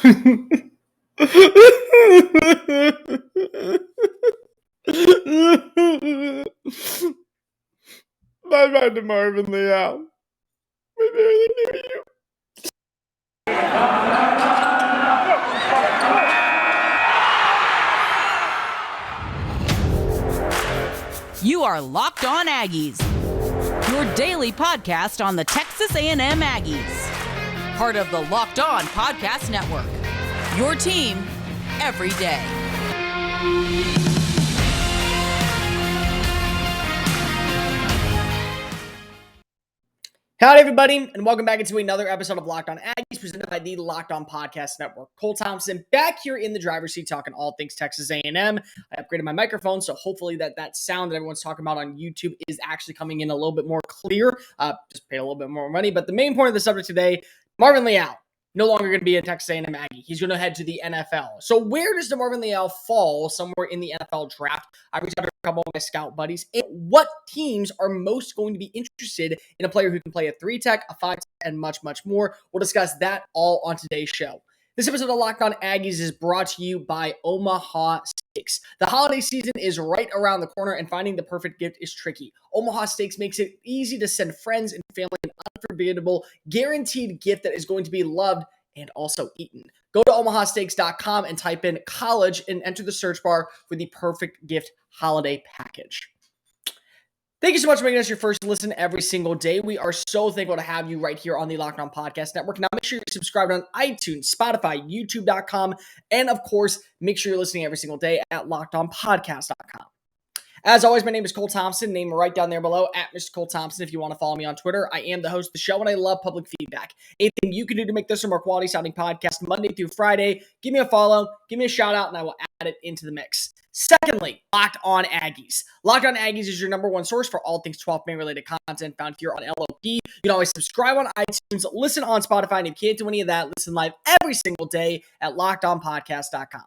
Bye-bye, DeMarvin Leal. We barely knew you. You are Locked On Aggies, your daily podcast on the Texas A&M Aggies. Part of the Locked On Podcast Network, your team every day. Howdy, everybody, and welcome back into another episode of Locked On Aggies, presented by the Locked On Podcast Network. Cole Thompson back here in the driver's seat talking all things Texas A&M. I upgraded my microphone, so hopefully that sound that everyone's talking about on YouTube is actually coming in a little bit more clear. Just pay a little bit more money. But the main point of the subject today, DeMarvin Leal, no longer going to be a Texas A&M Aggie. He's going to head to the NFL. So where does DeMarvin Leal fall somewhere in the NFL draft? I reached out to a couple of my scout buddies. And what teams are most going to be interested in a player who can play a 3-tech, a 5-tech, and much, much more? We'll discuss that all on today's show. This episode of Locked On Aggies is brought to you by Omaha Steaks. The holiday season is right around the corner, and finding the perfect gift is tricky. Omaha Steaks makes it easy to send friends and family an unforgettable, guaranteed gift that is going to be loved and also eaten. Go to omahasteaks.com and type in college and enter the search bar for the perfect gift holiday package. Thank you so much for making us your first listen every single day. We are so thankful to have you right here on the Locked On Podcast Network. Now, make sure you're subscribed on iTunes, Spotify, YouTube.com, and of course, make sure you're listening every single day at LockedOnPodcast.com. As always, my name is Cole Thompson, name right down there below, at Mr. Cole Thompson, if you want to follow me on Twitter. I am the host of the show, and I love public feedback. Anything you can do to make this a more quality-sounding podcast Monday through Friday, give me a follow, give me a shout-out, and I will add it into the mix. Secondly, Locked On Aggies. Locked On Aggies is your number one source for all things 12th man-related content found here on LOP. You can always subscribe on iTunes, listen on Spotify, and if you can't do any of that, listen live every single day at LockedOnPodcast.com.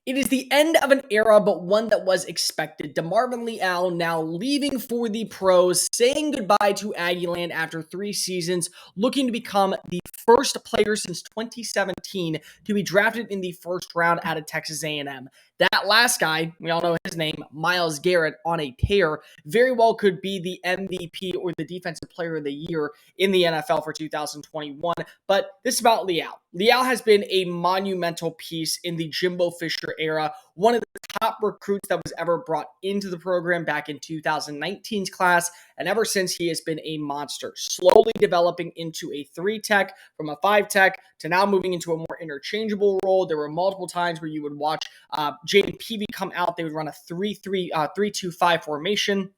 It is the end of an era, but one that was expected. DeMarvin Leal now leaving for the pros, saying goodbye to Aggieland after 3 seasons, looking to become the first player since 2017 to be drafted in the first round out of Texas A&M. That last guy, we all know his name, Myles Garrett, on a tear, very well could be the MVP or the Defensive Player of the Year in the NFL for 2021. But this is about Leal. Leal has been a monumental piece in the Jimbo Fisher era, one of the top recruits that was ever brought into the program back in 2019's class, and ever since he has been a monster, slowly developing into a 3-tech from a 5-tech to now moving into a more interchangeable role. There were multiple times where you would watch Jaden Peavy come out. They would run a 3-2-5 formation.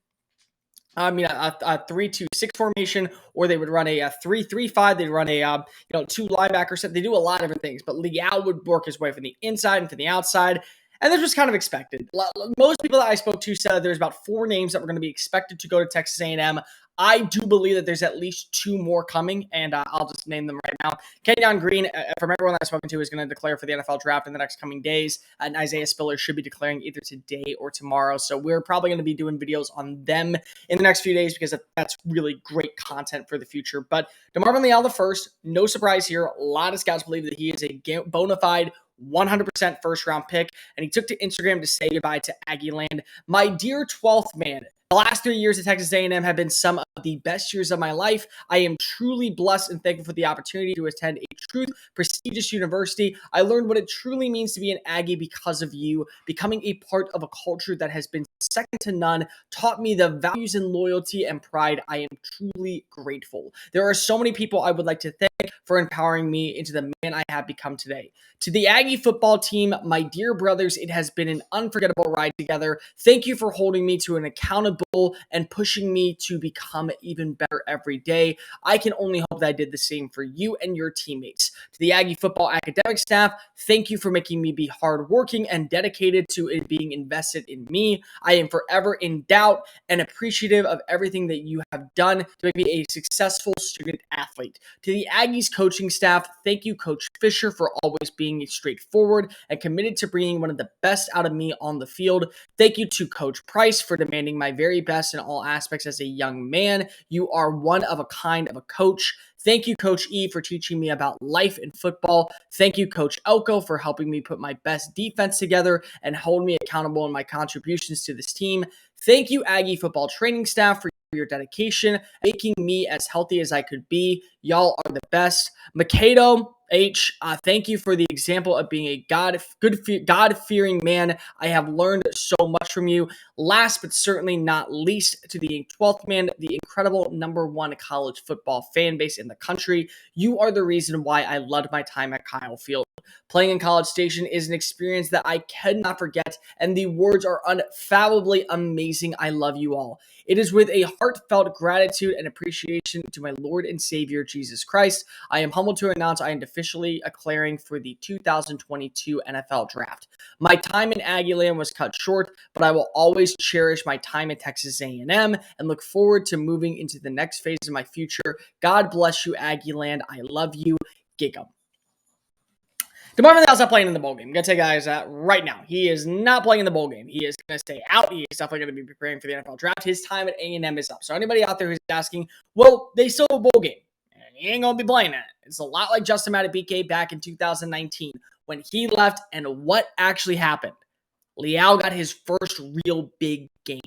A 3-2-6 formation, or they would run a 3-3-5. They'd run a 2 linebacker set. They do a lot of different things, but Leal would work his way from the inside and from the outside. And this was kind of expected. Most people that I spoke to said there's about 4 names that were going to be expected to go to Texas A&M. I do believe that there's at least 2 more coming, and I'll just name them right now. Kenyon Green, from everyone that I've spoken to, is going to declare for the NFL draft in the next coming days, and Isaiah Spiller should be declaring either today or tomorrow. So we're probably going to be doing videos on them in the next few days because that's really great content for the future. But DeMarvin Leal the first, no surprise here. A lot of scouts believe that he is a bona fide 100% first-round pick, and he took to Instagram to say goodbye to Aggieland. My dear 12th man, the last 3 years at Texas A&M have been some of the best years of my life. I am truly blessed and thankful for the opportunity to attend a prestigious university. I learned what it truly means to be an Aggie because of you. Becoming a part of a culture that has been second to none taught me the values and loyalty and pride. I am truly grateful. There are so many people I would like to thank for empowering me into the man I have become today. To the Aggie football team, my dear brothers, it has been an unforgettable ride together. Thank you for holding me to an accountable and pushing me to become even better every day. I can only hope that I did the same for you and your teammates. To the Aggie football academic staff, thank you for making me be hardworking and dedicated to it being invested in me. I am forever in doubt and appreciative of everything that you have done to make me a successful student athlete. To the Aggies coaching staff, thank you, Coach Fisher, for always being straightforward and committed to bringing one of the best out of me on the field. Thank you to Coach Price for demanding my very best in all aspects as a young man. man. You are one of a kind of a coach. Thank you, Coach E, for teaching me about life and football. Thank you, Coach Elko, for helping me put my best defense together and hold me accountable in my contributions to this team. Thank you, Aggie football training staff, for your dedication, making me as healthy as I could be. Y'all are the best. Makado H, thank you for the example of being a God-fearing man. I have learned so much from you. Last but certainly not least, to the 12th man, the incredible #1 college football fan base in the country. You are the reason why I loved my time at Kyle Field. Playing in College Station is an experience that I cannot forget, and the words are unfathomably amazing. I love you all. It is with a heartfelt gratitude and appreciation to my Lord and Savior, Jesus Christ. I am humbled to announce I am officially declaring for the 2022 NFL Draft. My time in Aggieland was cut short, but I will always cherish my time at Texas A&M and look forward to moving into the next phase of my future. God bless you, Aggieland. I love you. Gig'em. DeMarvin Leal's not playing in the bowl game. I'm going to tell you guys that right now. He is not playing in the bowl game. He is going to stay out. He is definitely going to be preparing for the NFL Draft. His time at A&M is up. So anybody out there who's asking, well, they still have a bowl game. And he ain't going to be playing that. It's a lot like Justin Madubuike back in 2019 when he left, and what actually happened. Leal got his first real big game.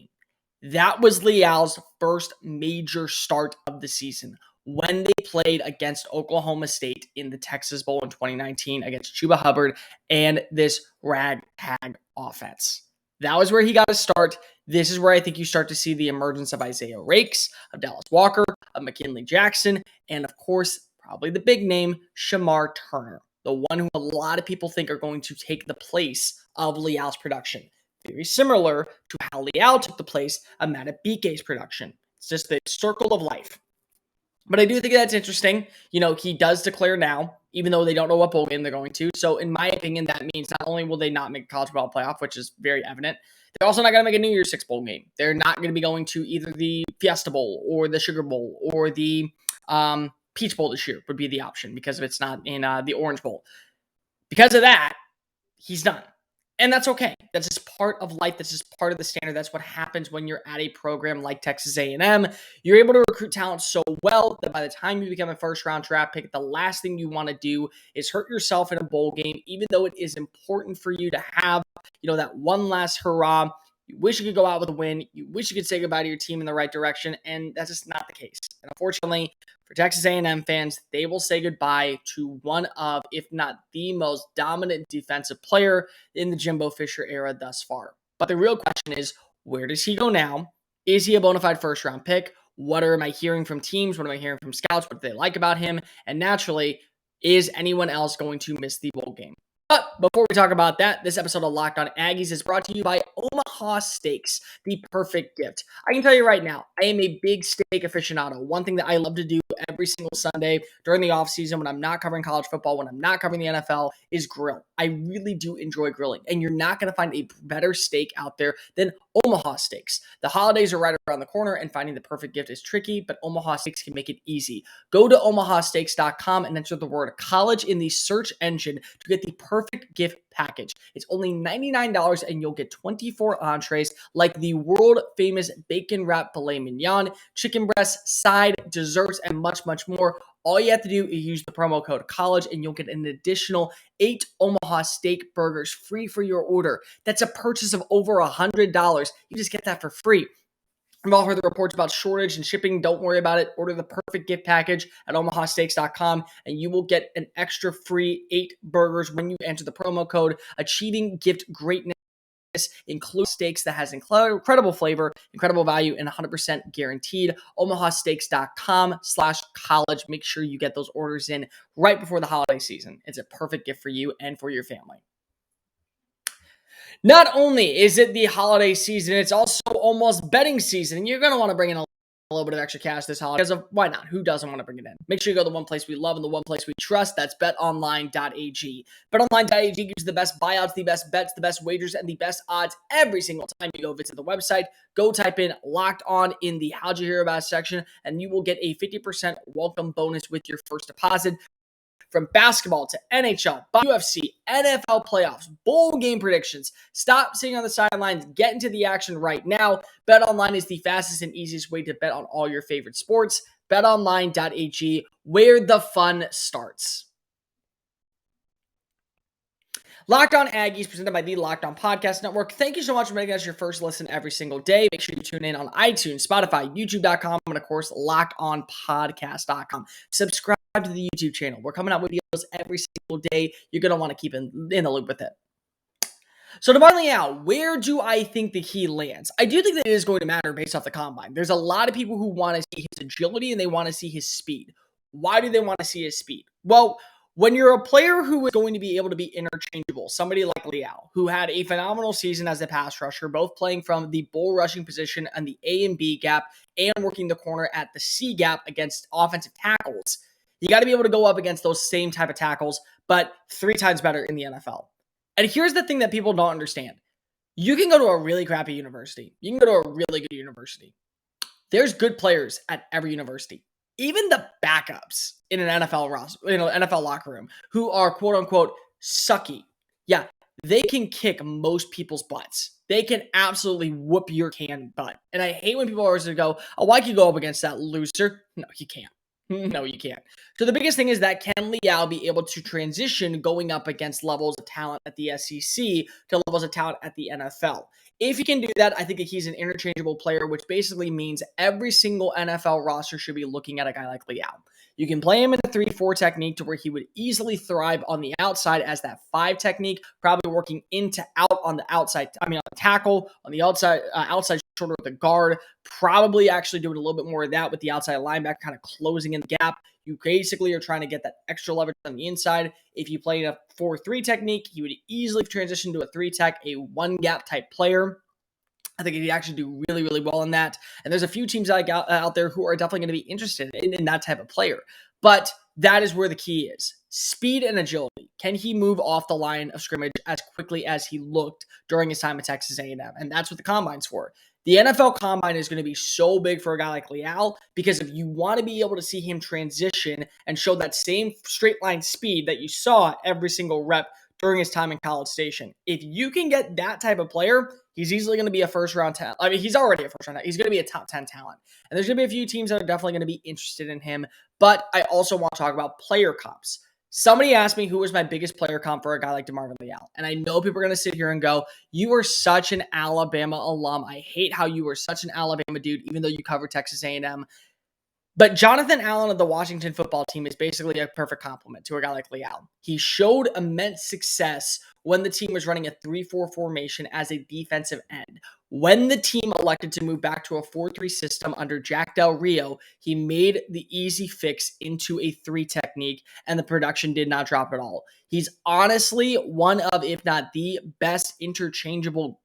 That was Leal's first major start of the season, when they played against Oklahoma State in the Texas Bowl in 2019 against Chuba Hubbard and this ragtag offense. That was where he got his start. This is where I think you start to see the emergence of Isaiah Rakes, of Dallas Walker, of McKinley Jackson, and of course, probably the big name, Shamar Turner, the one who a lot of people think are going to take the place of Leal's production. Very similar to how Leal took the place of Madubuike's production. It's just the circle of life. But I do think that's interesting. He does declare now, even though they don't know what bowl game they're going to. So in my opinion, that means not only will they not make a college football playoff, which is very evident, they're also not going to make a New Year's Six bowl game. They're not going to be going to either the Fiesta Bowl or the Sugar Bowl or the Peach Bowl this year would be the option because if it's not in the Orange Bowl. Because of that, he's done. And that's okay. That's just part of life. That's just part of the standard. That's what happens when you're at a program like Texas A&M. You're able to recruit talent so well that by the time you become a first-round draft pick, the last thing you want to do is hurt yourself in a bowl game, even though it is important for you to have, that one last hurrah. You wish you could go out with a win. You wish you could say goodbye to your team in the right direction, and that's just not the case. And unfortunately, for Texas A&M fans, they will say goodbye to one of, if not the most dominant defensive player in the Jimbo Fisher era thus far. But the real question is, where does he go now? Is he a bona fide first-round pick? What am I hearing from teams? What am I hearing from scouts? What do they like about him? And naturally, is anyone else going to miss the bowl game? But before we talk about that, this episode of Locked On Aggies is brought to you by Omaha Steaks, the perfect gift. I can tell you right now, I am a big steak aficionado. One thing that I love to do every single Sunday during the offseason when I'm not covering college football, when I'm not covering the NFL, is grill. I really do enjoy grilling, and you're not going to find a better steak out there than Omaha Steaks. The holidays are right around the corner, and finding the perfect gift is tricky, but Omaha Steaks can make it easy. Go to omahasteaks.com and enter the word college in the search engine to get the perfect gift package. It's only $99 and you'll get 24 entrees like the world famous bacon wrap filet mignon, chicken breast, side, desserts, and much, much more. All you have to do is use the promo code college and you'll get an additional 8 Omaha steak burgers free for your order. That's a purchase of over $100. You just get that for free. I've all heard the reports about shortage and shipping. Don't worry about it. Order the perfect gift package at omahasteaks.com and you will get an extra free 8 burgers when you enter the promo code. Achieving gift greatness includes steaks that has incredible flavor, incredible value, and 100% guaranteed. omahasteaks.com/college. Make sure you get those orders in right before the holiday season. It's a perfect gift for you and for your family. Not only is it the holiday season, it's also almost betting season. And you're going to want to bring in a little bit of extra cash this holiday. Because why not? Who doesn't want to bring it in? Make sure you go to the one place we love and the one place we trust. That's BetOnline.ag. BetOnline.ag gives you the best buyouts, the best bets, the best wagers, and the best odds every single time you go visit the website. Go type in Locked On in the How'd You Hear About section, and you will get a 50% welcome bonus with your first deposit. from basketball to NHL, UFC, NFL playoffs, bowl game predictions. Stop sitting on the sidelines. Get into the action right now. BetOnline is the fastest and easiest way to bet on all your favorite sports. BetOnline.ag, where the fun starts. Locked On Aggies, presented by the Locked On Podcast Network. Thank you so much for making us your first listen every single day. Make sure you tune in on iTunes, Spotify, YouTube.com, and of course, LockedOnPodcast.com. Subscribe to the YouTube channel. We're coming out with videos every single day. You're going to want to keep in the loop with it. So DeMarvin Leal, where do I think that he lands? I do think that it is going to matter based off the combine. There's a lot of people who want to see his agility and they want to see his speed. Why do they want to see his speed? Well, when you're a player who is going to be able to be interchangeable, somebody like Leal, who had a phenomenal season as a pass rusher, both playing from the bull rushing position and the A and B gap and working the corner at the C gap against offensive tackles, you got to be able to go up against those same type of tackles, but 3 times better in the NFL. And here's the thing that people don't understand. You can go to a really crappy university. You can go to a really good university. There's good players at every university. Even the backups in an NFL roster, NFL locker room, who are quote unquote sucky. Yeah, they can kick most people's butts. They can absolutely whoop your can butt. And I hate when people always go, "Oh, why can you go up against that loser?" No, you can't. No, you can't. So the biggest thing is that can Leal be able to transition going up against levels of talent at the SEC to levels of talent at the NFL? If he can do that, I think that he's an interchangeable player, which basically means every single NFL roster should be looking at a guy like Leal. You can play him in a 3-4 technique to where he would easily thrive on the outside as that 5 technique, probably working in to out on the outside, on the tackle, on the outside shoulder with the guard, probably actually doing a little bit more of that with the outside linebacker kind of closing in the gap. You basically are trying to get that extra leverage on the inside. If you play in a 4-3 technique, he would easily transition to a 3-tech, a 1-gap type player. I think he'd actually do really, really well in that. And there's a few teams out there who are definitely going to be interested in that type of player. But that is where the key is. Speed and agility. Can he move off the line of scrimmage as quickly as he looked during his time at Texas A&M? And that's what the combine's for. The NFL combine is going to be so big for a guy like Leal because if you want to be able to see him transition and show that same straight line speed that you saw every single rep during his time in College Station, if you can get that type of player, he's easily going to be a first-round talent. I mean, he's already a first-round talent. He's going to be a top 10 talent. And there's going to be a few teams that are definitely going to be interested in him. But I also want to talk about player comps. Somebody asked me who was my biggest player comp for a guy like DeMarvin Leal. And I know people are going to sit here and go, "You are such an Alabama alum. I hate how you were such an Alabama dude, even though you covered Texas A&M." But Jonathan Allen of the Washington football team is basically a perfect complement to a guy like Leal. He showed immense success when the team was running a 3-4 formation as a defensive end. When the team elected to move back to a 4-3 system under Jack Del Rio, he made the easy fix into a 3 technique, and the production did not drop at all. He's honestly one of, if not the best interchangeable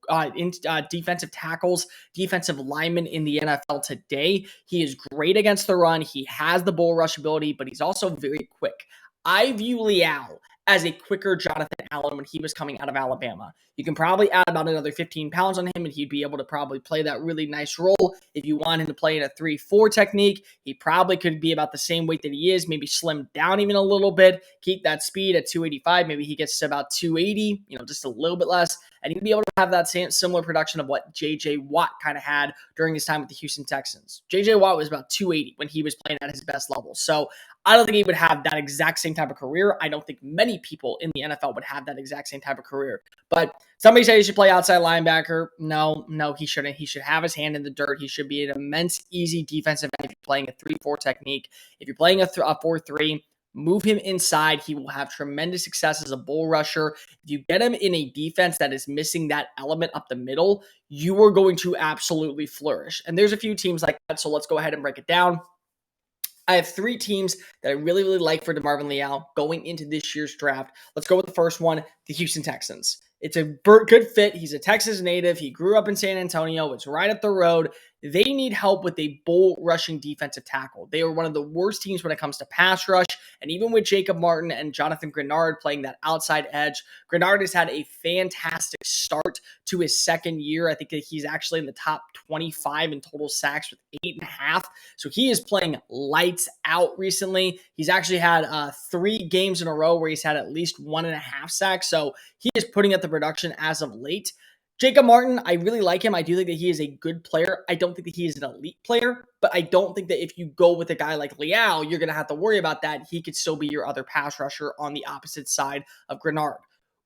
defensive tackles, defensive linemen in the NFL today. He is great against the run. He has the bull rush ability, but he's also very quick. I view Leal as a quicker Jonathan Allen when he was coming out of Alabama. You can probably add about another 15 pounds on him, and he'd be able to probably play that really nice role. If you want him to play in a 3-4 technique, he probably could be about the same weight that he is, maybe slim down even a little bit, keep that speed at 285. Maybe he gets to about 280, just a little bit less, and he'd be able to have that same similar production of what J.J. Watt kind of had during his time with the Houston Texans. J.J. Watt was about 280 when he was playing at his best level. So I don't think he would have that exact same type of career. I don't think many people in the NFL would have that exact same type of career. But somebody said he should play outside linebacker. No, he shouldn't. He should have his hand in the dirt. He should be an immense, easy defensive end if you're playing a 3-4 technique. If you're playing a 4-3, move him inside. He will have tremendous success as a bull rusher. If you get him in a defense that is missing that element up the middle, you are going to absolutely flourish. And there's a few teams like that, so let's go ahead and break it down. I have 3 teams that I really, really like for DeMarvin Leal going into this year's draft. Let's go with the first one, the Houston Texans. It's a good fit. He's a Texas native. He grew up in San Antonio. It's right up the road. they need help with a bull rushing defensive tackle. They are one of the worst teams when it comes to pass rush. And even with Jacob Martin and Jonathan Grenard playing that outside edge, Grenard has had a fantastic start to his second year. I think that he's actually in the top 25 in total sacks with 8.5. So he is playing lights out recently. He's actually had 3 games in a row where he's had at least 1.5 sacks. So he is putting up the production as of late. Jacob Martin, I really like him. I do think that he is a good player. I don't think that he is an elite player, but I don't think that if you go with a guy like Leal, you're going to have to worry about that. He could still be your other pass rusher on the opposite side of Grenard.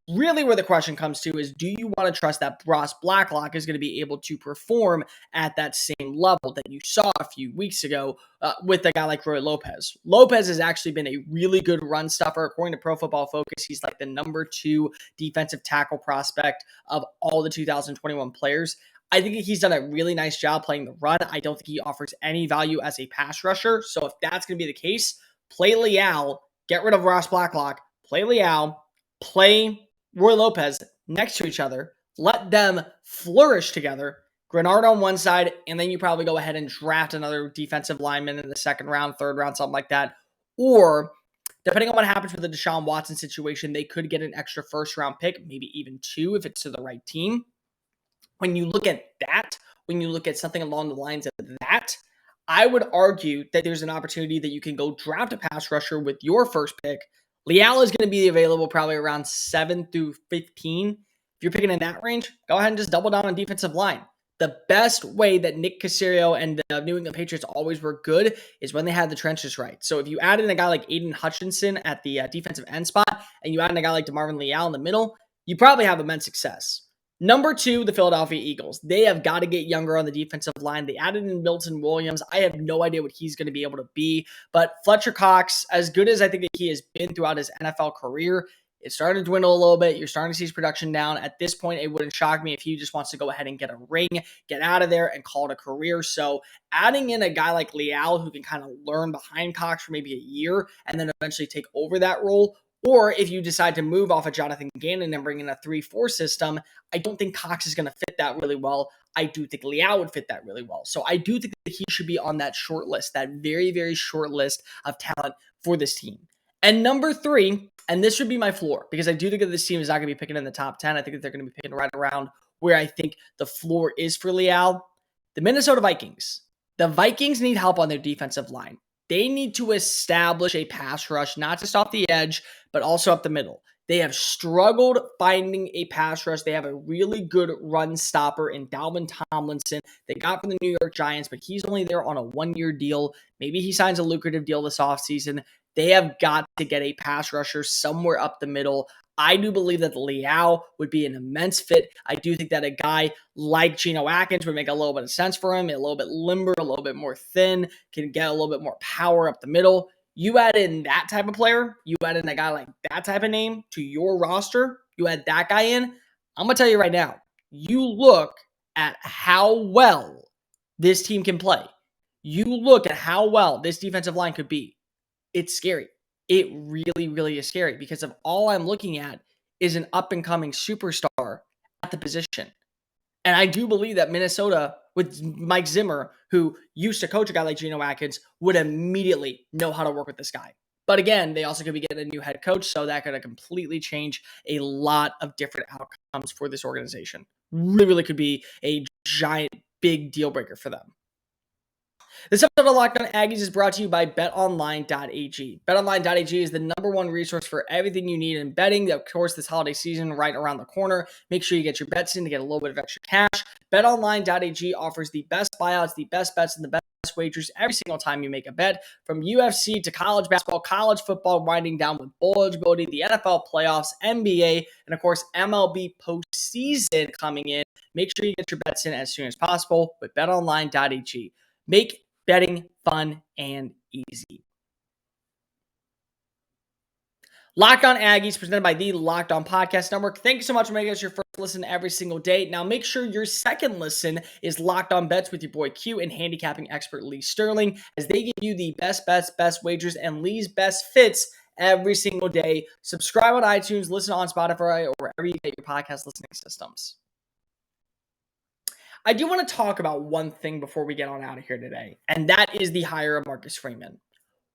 Really where the question comes to is, do you want to trust that Ross Blacklock is going to be able to perform at that same level that you saw a few weeks ago with a guy like Roy Lopez? Lopez has actually been a really good run stuffer. According to Pro Football Focus, he's like the number 2 defensive tackle prospect of all the 2021 players. I think he's done a really nice job playing the run. I don't think he offers any value as a pass rusher. So if that's going to be the case, play Leal, get rid of Ross Blacklock, play Leal, play Roy Lopez next to each other, let them flourish together. Grenard on one side, and then you probably go ahead and draft another defensive lineman in the second round, third round, something like that. Or, depending on what happens with the Deshaun Watson situation, they could get an extra first round pick, maybe even 2 if it's to the right team. When you look at that, when you look at something along the lines of that, I would argue that there's an opportunity that you can go draft a pass rusher with your first pick. Leal is going to be available probably around 7 through 15. If you're picking in that range, go ahead and just double down on defensive line. The best way that Nick Caserio and the New England Patriots always were good is when they had the trenches right. So if you add in a guy like Aiden Hutchinson at the defensive end spot, and you add in a guy like DeMarvin Leal in the middle, you probably have immense success. Number 2, the Philadelphia Eagles. They have got to get younger on the defensive line. They added in Milton Williams. I have no idea what he's going to be able to be. But Fletcher Cox, as good as I think that he has been throughout his NFL career, it's starting to dwindle a little bit. You're starting to see his production down. At this point, it wouldn't shock me if he just wants to go ahead and get a ring, get out of there, and call it a career. So adding in a guy like Leal who can kind of learn behind Cox for maybe a year and then eventually take over that role, or if you decide to move off of Jonathan Gannon and bring in a 3-4 system, I don't think Cox is going to fit that really well. I do think Leal would fit that really well. So I do think that he should be on that short list, that very, very short list of talent for this team. And number 3, and this should be my floor, because I do think that this team is not going to be picking in the top 10. I think that they're going to be picking right around where I think the floor is for Leal. The Minnesota Vikings. The Vikings need help on their defensive line. They need to establish a pass rush, not just off the edge, but also up the middle. They have struggled finding a pass rush. They have a really good run stopper in Dalvin Tomlinson. They got from the New York Giants, but he's only there on a 1-year deal. Maybe he signs a lucrative deal this offseason. They have got to get a pass rusher somewhere up the middle. I do believe that Leal would be an immense fit. I do think that a guy like Geno Atkins would make a little bit of sense for him, a little bit limber, a little bit more thin, can get a little bit more power up the middle. You add in that type of player, you add in a guy like that type of name to your roster, you add that guy in, I'm going to tell you right now, you look at how well this team can play. You look at how well this defensive line could be. It's scary. It really, really is scary because of all I'm looking at is an up-and-coming superstar at the position. And I do believe that Minnesota, with Mike Zimmer, who used to coach a guy like Geno Atkins, would immediately know how to work with this guy. But again, they also could be getting a new head coach, so that could completely change a lot of different outcomes for this organization. Really could be a giant, big deal breaker for them. This episode of Locked On Aggies is brought to you by BetOnline.ag. BetOnline.ag is the number 1 resource for everything you need in betting. Of course, this holiday season right around the corner. Make sure you get your bets in to get a little bit of extra cash. BetOnline.ag offers the best buyouts, the best bets, and the best wagers every single time you make a bet. From UFC to college basketball, college football, winding down with bowl eligibility, the NFL playoffs, NBA, and of course, MLB postseason coming in. Make sure you get your bets in as soon as possible with BetOnline.ag. Make betting fun and easy. Locked On Aggies, presented by the Locked On Podcast Network. Thank you so much for making us your first listen every single day. Now, make sure your second listen is Locked On Bets with your boy Q and handicapping expert Lee Sterling, as they give you the best bets, best wagers, and Lee's best fits every single day. Subscribe on iTunes, listen on Spotify, or wherever you get your podcast listening systems. I do want to talk about one thing before we get on out of here today, and that is the hire of Marcus Freeman.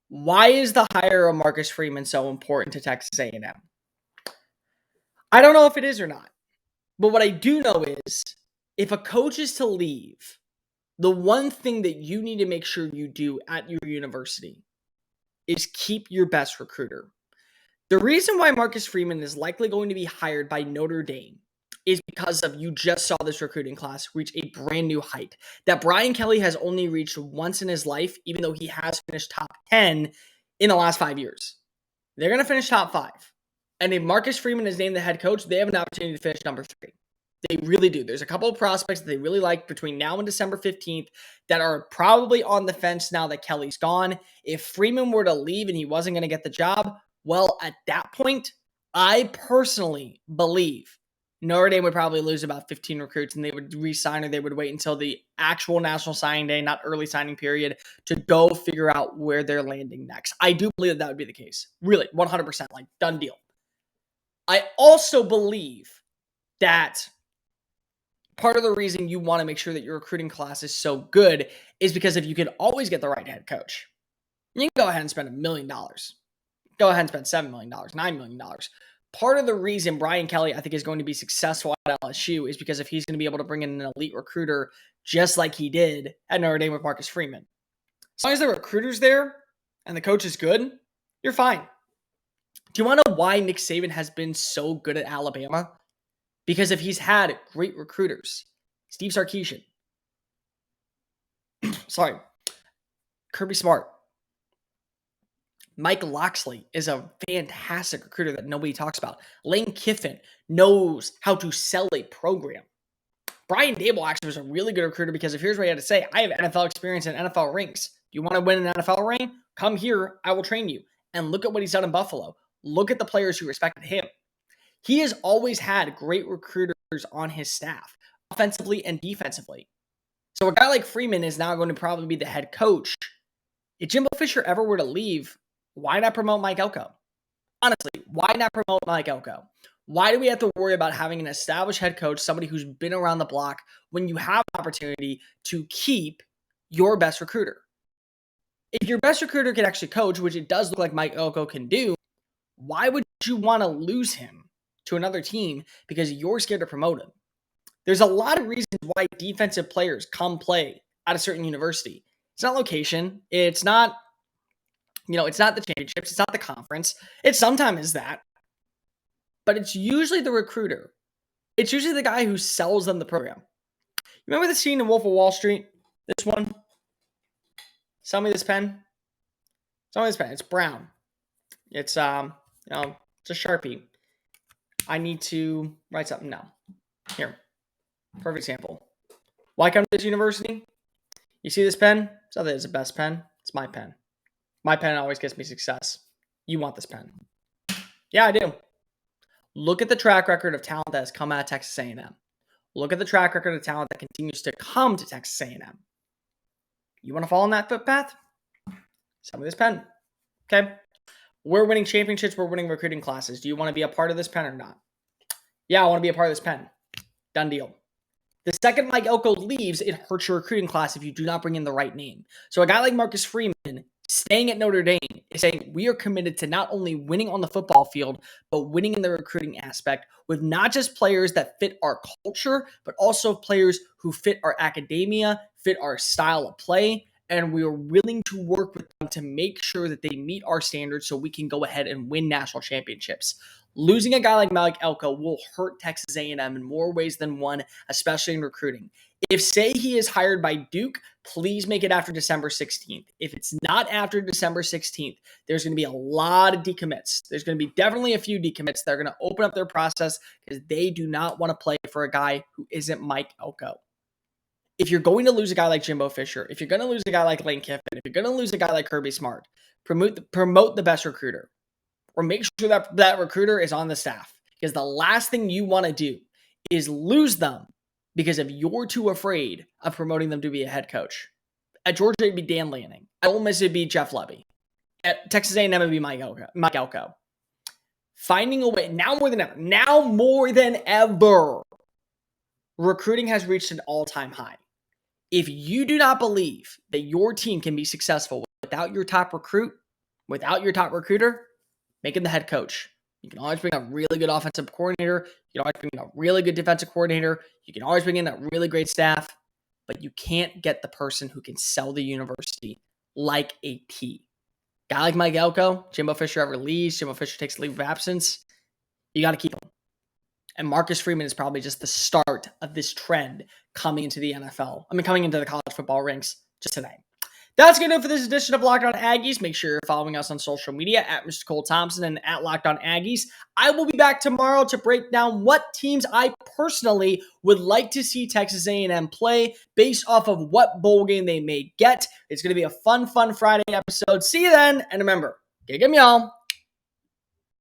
Why is the hire of Marcus Freeman so important to Texas A&M? I don't know if it is or not, but what I do know is if a coach is to leave, the one thing that you need to make sure you do at your university is keep your best recruiter. The reason why Marcus Freeman is likely going to be hired by Notre Dame is because of you just saw this recruiting class reach a brand new height that Brian Kelly has only reached once in his life, even though he has finished top 10 in the last 5 years. They're going to finish top 5. And if Marcus Freeman is named the head coach, they have an opportunity to finish number 3. They really do. There's a couple of prospects that they really like between now and December 15th that are probably on the fence now that Kelly's gone. If Freeman were to leave and he wasn't going to get the job, well, at that point, I personally believe Notre Dame would probably lose about 15 recruits and they would re-sign or they would wait until the actual national signing day, not early signing period, to go figure out where they're landing next. I do believe that would be the case. Really, 100%, like done deal. I also believe that part of the reason you want to make sure that your recruiting class is so good is because if you can always get the right head coach, you can go ahead and spend $1 million. Go ahead and spend $7 million, $9 million. Part of the reason Brian Kelly, I think, is going to be successful at LSU is because if he's going to be able to bring in an elite recruiter just like he did at Notre Dame with Marcus Freeman. As long as the recruiter's there and the coach is good, you're fine. Do you want to know why Nick Saban has been so good at Alabama? Because if he's had great recruiters, Steve Sarkisian, Kirby Smart, Mike Loxley is a fantastic recruiter that nobody talks about. Lane Kiffin knows how to sell a program. Brian Dable actually was a really good recruiter because if here's what he had to say, I have NFL experience in NFL rings. Do you want to win an NFL ring? Come here, I will train you. And look at what he's done in Buffalo. Look at the players who respected him. He has always had great recruiters on his staff, offensively and defensively. So a guy like Freeman is now going to probably be the head coach. If Jimbo Fisher ever were to leave, why not promote Mike Elko? Honestly, why not promote Mike Elko? Why do we have to worry about having an established head coach, somebody who's been around the block, when you have an opportunity to keep your best recruiter? If your best recruiter can actually coach, which it does look like Mike Elko can do, why would you want to lose him to another team because you're scared to promote him? There's a lot of reasons why defensive players come play at a certain university. It's not location. It's not, it's not the championships. It's not the conference. It sometimes is that. But it's usually the recruiter. It's usually the guy who sells them the program. Remember the scene in Wolf of Wall Street? This one? Sell me this pen. Sell me this pen. It's brown. It's, it's a Sharpie. I need to write something now. Here. Perfect example. Why come to this university? You see this pen? It's not that it's the best pen. It's my pen. My pen always gets me success. You want this pen. Yeah, I do. Look at the track record of talent that has come out of Texas A&M. Look at the track record of talent that continues to come to Texas A&M. You want to follow in that footpath? Sell me this pen. Okay? We're winning championships. We're winning recruiting classes. Do you want to be a part of this pen or not? Yeah, I want to be a part of this pen. Done deal. The second Mike Elko leaves, it hurts your recruiting class if you do not bring in the right name. So a guy like Marcus Freeman staying at Notre Dame is saying we are committed to not only winning on the football field, but winning in the recruiting aspect with not just players that fit our culture, but also players who fit our academia, fit our style of play, and we are willing to work with them to make sure that they meet our standards so we can go ahead and win national championships. Losing a guy like Mike Elko will hurt Texas A&M in more ways than one, especially in recruiting. If, say, he is hired by Duke, please make it after December 16th. If it's not after December 16th, there's going to be a lot of decommits. There's going to be definitely a few decommits that are going to open up their process because they do not want to play for a guy who isn't Mike Elko. If you're going to lose a guy like Jimbo Fisher, if you're going to lose a guy like Lane Kiffin, if you're going to lose a guy like Kirby Smart, promote the best recruiter. Or make sure that recruiter is on the staff. Because the last thing you want to do is lose them because if you're too afraid of promoting them to be a head coach. At Georgia, it'd be Dan Lanning. At Ole Miss, it'd be Jeff Lebby. At Texas A&M, it'd be Mike Elko. Finding a way, now more than ever, recruiting has reached an all-time high. If you do not believe that your team can be successful without your top recruiter, make him the head coach. You can always bring a really good offensive coordinator. You can always bring in a really good defensive coordinator. You can always bring in a really great staff, but you can't get the person who can sell the university like a T. Guy like Mike Elko, Jimbo Fisher ever leaves, Jimbo Fisher takes a leave of absence, you got to keep him. And Marcus Freeman is probably just the start of this trend coming into the NFL. Coming into the college football ranks just today. That's going to do it for this edition of Locked On Aggies. Make sure you're following us on social media at Mr. Cole Thompson and at Locked On Aggies. I will be back tomorrow to break down what teams I personally would like to see Texas A&M play based off of what bowl game they may get. It's going to be a fun Friday episode. See you then. And remember, gig 'em, y'all.